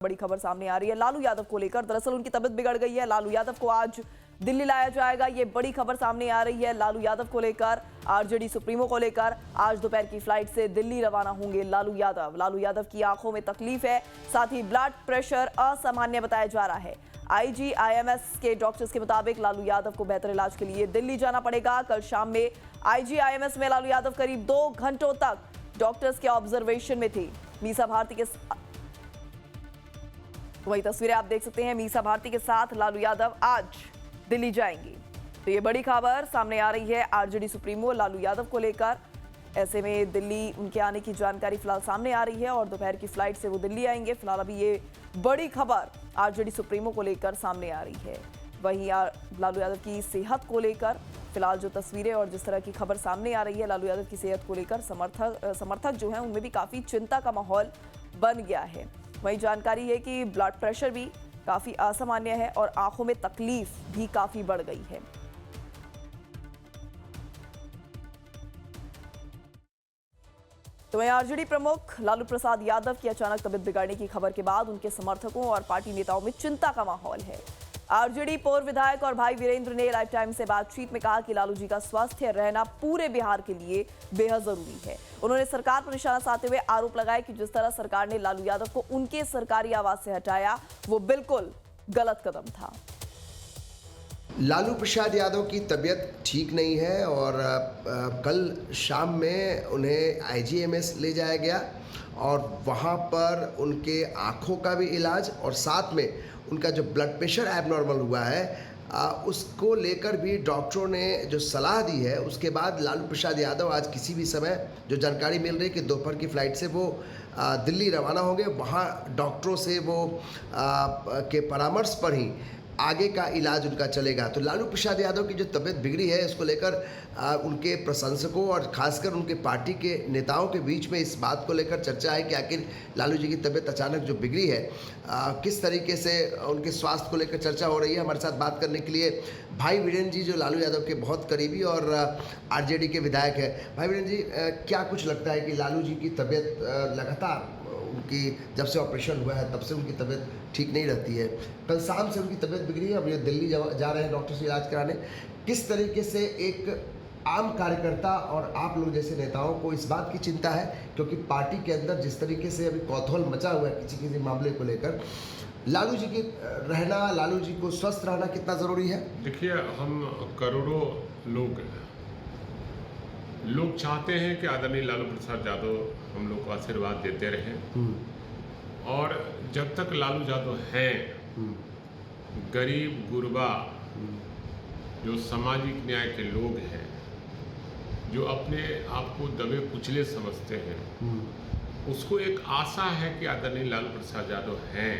बड़ी खबर सामने आ रही है लालू यादव को लेकर। दरअसल उनकी तबीयत बिगड़ गई है। लालू यादव को आज दिल्ली लाया जाएगा, ये बड़ी खबर सामने आ रही है। लालू यादव को लेकर, आरजेडी सुप्रीमो को लेकर आज दोपहर की फ्लाइट से दिल्ली रवाना होंगे लालू यादव। लालू यादव की आंखों में तकलीफ है, साथ ही ब्लड प्रेशर असामान्य बताया जा रहा है। आईजीआईएमएस के डॉक्टर्स के मुताबिक लालू यादव को बेहतर इलाज के लिए दिल्ली जाना पड़ेगा। कल शाम में आईजीआईएमएस में लालू यादव करीब 2 घंटों तक डॉक्टर्स के ऑब्जर्वेशन में थी। मीसा भारती के वही तस्वीरें आप देख सकते हैं। मीसा भारती के साथ लालू यादव आज दिल्ली जाएंगी। तो ये बड़ी खबर सामने आ रही है आरजेडी सुप्रीमो लालू यादव को लेकर। ऐसे में दिल्ली उनके आने की जानकारी फिलहाल सामने आ रही है और दोपहर की फ्लाइट से वो दिल्ली आएंगे। फिलहाल अभी ये बड़ी खबर आरजेडी सुप्रीमो को लेकर सामने आ रही है। वहीं लालू यादव की सेहत को लेकर फिलहाल जो तस्वीरें और जिस तरह की खबर सामने आ रही है लालू यादव की सेहत को लेकर समर्थक जो हैं उनमें भी काफ़ी चिंता का माहौल बन गया है। वही जानकारी है कि ब्लड प्रेशर भी काफ़ी असामान्य है और आंखों में तकलीफ भी काफ़ी बढ़ गई है। तो वहीं आरजेडी प्रमुख लालू प्रसाद यादव की अचानक तबीयत बिगड़ने की खबर के बाद उनके समर्थकों और पार्टी नेताओं में चिंता का माहौल है। आरजेडी पूर्व विधायक और भाई वीरेंद्र ने लाइफ टाइम से बातचीत में कहा कि लालू जी का स्वास्थ्य रहना पूरे बिहार के लिए बेहद जरूरी है। उन्होंने सरकार पर निशाना साधते हुए आरोप लगाया कि जिस तरह सरकार ने लालू यादव को उनके सरकारी आवास से हटाया वो बिल्कुल गलत कदम था। लालू प्रसाद यादव की तबीयत ठीक नहीं है और कल शाम में उन्हें आईजीआईएमएस ले जाया गया और वहाँ पर उनके आँखों का भी इलाज और साथ में उनका जो ब्लड प्रेशर एबनॉर्मल हुआ है उसको लेकर भी डॉक्टरों ने जो सलाह दी है। उसके बाद लालू प्रसाद यादव आज किसी भी समय जो जानकारी मिल रही है कि दोपहर की फ़्लाइट से वो दिल्ली रवाना होंगे। वहाँ डॉक्टरों से वो के परामर्श पर ही आगे का इलाज उनका चलेगा। तो लालू प्रसाद यादव की जो तबीयत बिगड़ी है इसको लेकर उनके प्रशंसकों और खासकर उनके पार्टी के नेताओं के बीच में इस बात को लेकर चर्चा है कि आखिर लालू जी की तबीयत अचानक जो बिगड़ी है किस तरीके से उनके स्वास्थ्य को लेकर चर्चा हो रही है। हमारे साथ बात करने के लिए भाई वीरेंद्र जी जो लालू यादव के बहुत करीबी और आरजेडी के विधायक है। भाई वीरेंद्र जी, क्या कुछ लगता है कि लालू जी की तबीयत लगातार उनकी जब से ऑपरेशन हुआ है तब से उनकी तबीयत ठीक नहीं रहती है। कल शाम से उनकी तबीयत बिगड़ी है, अब ये दिल्ली जा रहे हैं डॉक्टर से इलाज कराने। किस तरीके से एक आम कार्यकर्ता और आप लोग जैसे नेताओं को इस बात की चिंता है, क्योंकि पार्टी के अंदर जिस तरीके से अभी कौतूहल मचा हुआ है किसी मामले को लेकर, लालू जी की रहना, लालू जी को स्वस्थ रहना कितना ज़रूरी है? देखिए, हम करोड़ों लोग चाहते हैं कि आदरणीय लालू प्रसाद यादव हम लोग को आशीर्वाद देते रहें और जब तक लालू यादव हैं, गरीब गुरबा जो सामाजिक न्याय के लोग हैं, जो अपने आप को दबे कुचले समझते हैं, उसको एक आशा है कि आदरणीय लालू प्रसाद यादव हैं,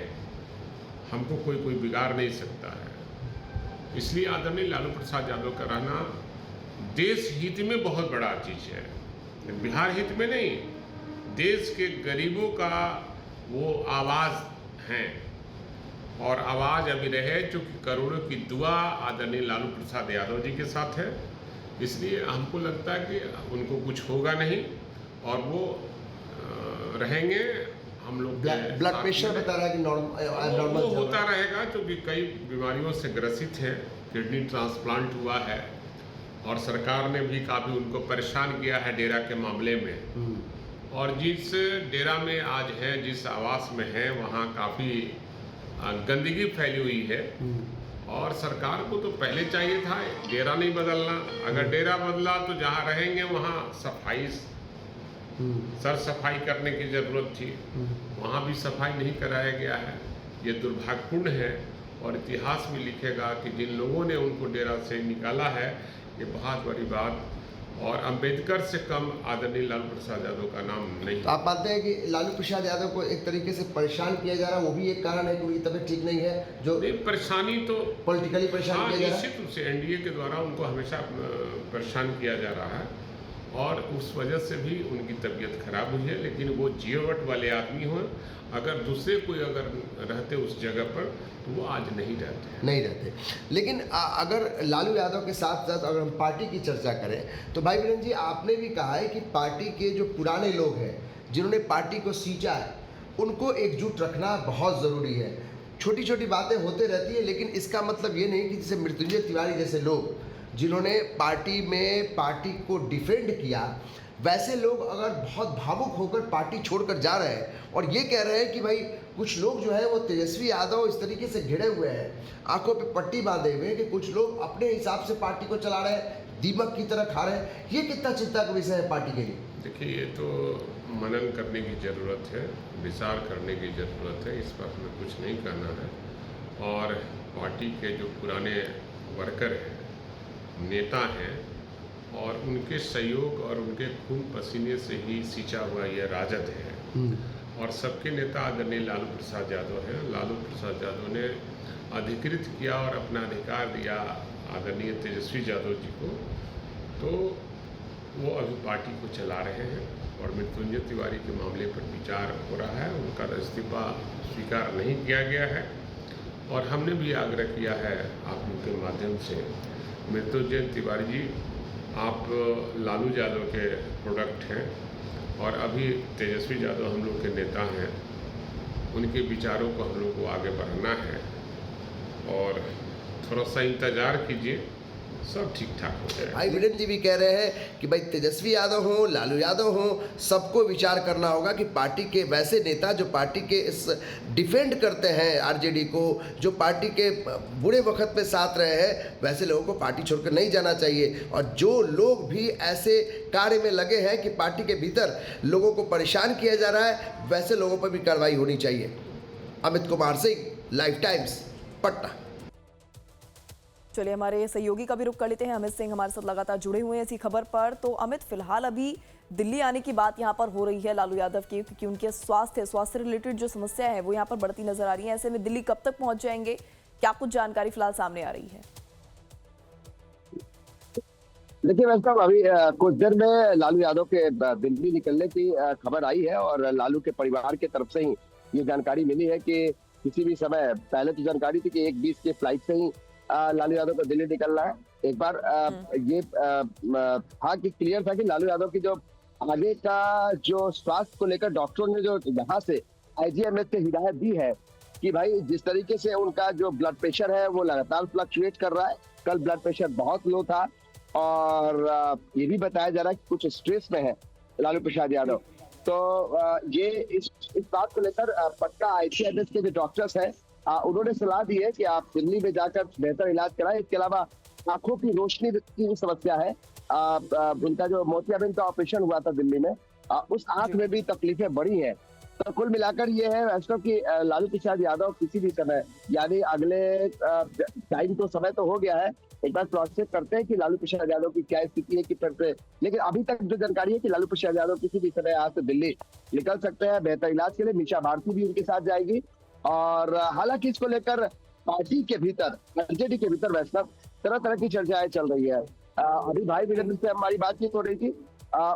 हमको कोई बिगाड़ नहीं सकता है। इसलिए आदरणीय लालू प्रसाद यादव का रहना देश हित में बहुत बड़ा चीज़ है, बिहार हित में नहीं, देश के गरीबों का वो आवाज़ हैं और आवाज़ अभी रहे क्योंकि करोड़ों की दुआ आदरणीय लालू प्रसाद यादव जी के साथ है। इसलिए हमको लगता है कि उनको कुछ होगा नहीं और वो रहेंगे। हम लोग ब्लड प्रेशर बता रहा है कि नॉर्मल होता रहेगा क्योंकि कई बीमारियों से ग्रसित है, किडनी ट्रांसप्लांट हुआ है और सरकार ने भी काफ़ी उनको परेशान किया है डेरा के मामले में। और जिस डेरा में आज है, जिस आवास में है, वहाँ काफ़ी गंदगी फैली हुई है और सरकार को तो पहले चाहिए था डेरा नहीं बदलना। अगर डेरा बदला तो जहाँ रहेंगे वहाँ सर सफाई करने की ज़रूरत थी, वहाँ भी सफाई नहीं कराया गया है। ये दुर्भाग्यपूर्ण है और इतिहास में लिखेगा कि जिन लोगों ने उनको डेरा से निकाला है ये बहुत बड़ी बात, और अंबेडकर से कम आदरणीय लालू प्रसाद यादव का नाम नहीं। तो आप मानते हैं कि लालू प्रसाद यादव को एक तरीके से परेशान किया जा रहा है, वो भी एक कारण है कि उनकी तबीयत ठीक नहीं है? जो नहीं, परेशानी तो पॉलिटिकली परेशान किया जा रहा है, निश्चित रूप से एनडीए के द्वारा उनको हमेशा परेशान किया जा रहा है और उस वजह से भी उनकी तबीयत खराब हुई है। लेकिन वो जीवट वाले आदमी हों, अगर दूसरे कोई अगर रहते उस जगह पर तो वो आज नहीं रहते। लेकिन अगर लालू यादव के साथ साथ अगर हम पार्टी की चर्चा करें तो भाई वीरेंद्र जी, आपने भी कहा है कि पार्टी के जो पुराने लोग हैं जिन्होंने पार्टी को सींचा है उनको एकजुट रखना बहुत ज़रूरी है। छोटी छोटी बातें होते रहती है, लेकिन इसका मतलब ये नहीं कि जैसे मृत्युंजय तिवारी जैसे लोग जिन्होंने पार्टी में पार्टी को डिफेंड किया, वैसे लोग अगर बहुत भावुक होकर पार्टी छोड़कर जा रहे हैं और ये कह रहे हैं कि भाई कुछ लोग जो है वो तेजस्वी यादव इस तरीके से घिरे हुए हैं, आंखों पे पट्टी बांधे हुए हैं कि कुछ लोग अपने हिसाब से पार्टी को चला रहे हैं, दीमक की तरह खा रहे हैं, ये कितना चिंता का विषय है पार्टी के लिए? देखिए, ये तो मनन करने की ज़रूरत है, विचार करने की ज़रूरत है, इस पर हमें कुछ नहीं करना है। और पार्टी के जो पुराने वर्कर हैं, नेता हैं, और उनके सहयोग और उनके खून पसीने से ही सींचा हुआ यह राजद है। और सबके नेता आदरणीय लालू प्रसाद यादव हैं। लालू प्रसाद यादव ने अधिकृत किया और अपना अधिकार दिया आदरणीय तेजस्वी यादव जी को, तो वो अभी पार्टी को चला रहे हैं। और मृत्युंजय तिवारी के मामले पर विचार हो रहा है, उनका इस्तीफा स्वीकार नहीं किया गया है। और हमने भी आग्रह किया है आप उनके माध्यम से, मृत्युंजय तिवारी जी, आप लालू यादव के प्रोडक्ट हैं और अभी तेजस्वी यादव हम लोग के नेता हैं, उनके विचारों को हम लोग को आगे बढ़ाना है और थोड़ा सा इंतज़ार कीजिए, सब ठीक ठाक हो जाएगा। भाई वीरेंद्र जी भी कह रहे हैं कि भाई तेजस्वी यादव हो, लालू यादव हो, सबको विचार करना होगा कि पार्टी के वैसे नेता जो पार्टी के इस डिफेंड करते हैं आरजेडी को, जो पार्टी के बुरे वक्त पे साथ रहे हैं, वैसे लोगों को पार्टी छोड़कर नहीं जाना चाहिए। और जो लोग भी ऐसे कार्य में लगे हैं कि पार्टी के भीतर लोगों को परेशान किया जा रहा है, वैसे लोगों पर भी कार्रवाई होनी चाहिए। Amit Kumar Singh, live times, Patna. चलिए हमारे सहयोगी का भी रुख कर लेते हैं। अमित सिंह हमारे साथ लगातार जुड़े हुए हैं इसी खबर पर। तो अमित, फिलहाल अभी दिल्ली आने की बात यहाँ पर हो रही है लालू यादव की, क्योंकि उनके स्वास्थ्य रिलेटेड जो समस्या है वो यहाँ पर बढ़ती नजर आ रही है। ऐसे में दिल्ली कब तक पहुंच जाएंगे, क्या कुछ जानकारी फिलहाल सामने आ रही है? देखिए वैसे अभी कुछ देर में लालू यादव के दिल्ली निकलने की खबर आई है और लालू के परिवार की तरफ से ही ये जानकारी मिली है कि किसी भी समय, पहले तो जानकारी थी कि 1:20 के फ्लाइट से ही लालू यादव को दिल्ली निकलना है। एक बार ये था कि क्लियर था कि लालू यादव की जो आगे का जो स्वास्थ्य को लेकर डॉक्टरों ने जो यहाँ से आईजीएमएस से हिदायत दी है कि भाई जिस तरीके से उनका जो ब्लड प्रेशर है वो लगातार फ्लक्चुएट कर रहा है। कल ब्लड प्रेशर बहुत लो था और ये भी बताया जा रहा है कि कुछ स्ट्रेस में है लालू प्रसाद यादव। तो ये इस बात को लेकर पटना आईजीएमएस के जो डॉक्टर्स हैं उन्होंने सलाह दी है कि आप दिल्ली में जाकर बेहतर इलाज कराएं। इसके अलावा आंखों की रोशनी की समस्या है। उनका जो मोतियाबिंद का ऑपरेशन हुआ था दिल्ली में, उस आंख में भी तकलीफें बढ़ी हैं। तो कुल मिलाकर ये है वैसे कि लालू प्रसाद यादव किसी भी समय, यानी अगले टाइम तो समय तो हो गया है, एक बार क्रॉस चेक करते हैं कि लालू प्रसाद यादव की क्या स्थिति है, किस तरह से। लेकिन अभी तक जो जानकारी है कि लालू प्रसाद यादव किसी भी समय यहाँ से दिल्ली निकल सकते हैं बेहतर इलाज के लिए। मीशा भारती भी उनके साथ जाएगी। और हालांकि इसको लेकर पार्टी के भीतर, आरजेडी के भीतर वैष्णव तरह तरह की चर्चाएं चल रही है। अभी भाई वीरेंद्र से हमारी बातचीत हो रही थी,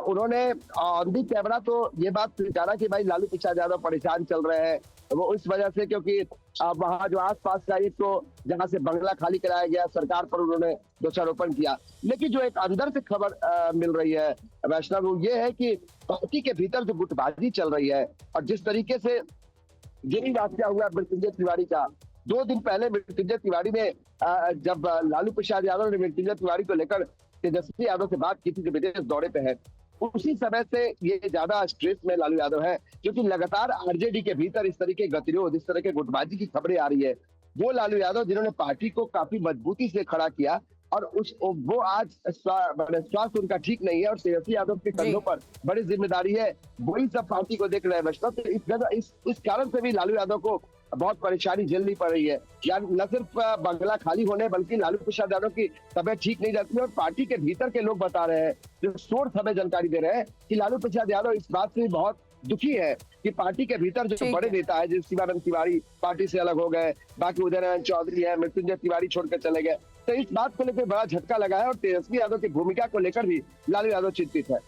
उन्होंने ऑन दी कैमरा तो ये बात स्वीकारा कि भाई लालू प्रसाद यादव परेशान चल रहे हैं वो इस वजह से, क्योंकि वहाँ जो आसपास का एक तो जहाँ से बंगला खाली कराया गया, सरकार पर उन्होंने दोषारोपण किया। लेकिन जो एक अंदर से खबर मिल रही है वैष्णव, वो ये है कि पार्टी के भीतर जो गुटबाजी चल रही है और जिस तरीके से यही वाकया हुआ मृत्युंजय तिवारी का 2 दिन पहले, मृत्युंजय तिवारी ने जब लालू प्रसाद यादव ने मृत्युंजय तिवारी को लेकर तेजस्वी यादव से बात की थी जो विदेश दौरे पे है, उसी समय से ये ज्यादा स्ट्रेस में लालू यादव है, क्योंकि लगातार आरजेडी के भीतर इस तरह के गतिरोध, इस तरह के गुटबाजी की खबरें आ रही है। वो लालू यादव जिन्होंने पार्टी को काफी मजबूती से खड़ा किया और वो आज स्वास्थ्य उनका ठीक नहीं है और तेजस्वी यादव के कंधों पर बड़ी जिम्मेदारी है, वही सब पार्टी को देख रहे हैं वैष्णव। तो इस कारण से भी लालू यादव को बहुत परेशानी झेलनी पड़ रही है। यानी न सिर्फ बंगला खाली होने बल्कि लालू प्रसाद यादव की तबियत ठीक नहीं जाती है। और पार्टी के भीतर के लोग बता रहे हैं, जो सोर्स हमें जानकारी दे रहे हैं कि लालू प्रसाद यादव इस बात से बहुत दुखी है कि पार्टी के भीतर जो बड़े नेता है, जैसे शिवानंद तिवारी पार्टी से अलग हो गए, बाकी उदय नारायण चौधरी है, मृत्युंजय तिवारी छोड़कर चले गए। तो इस बात को लेकर बड़ा झटका लगा है और तेजस्वी यादव की भूमिका को लेकर भी लालू यादव चिंतित है।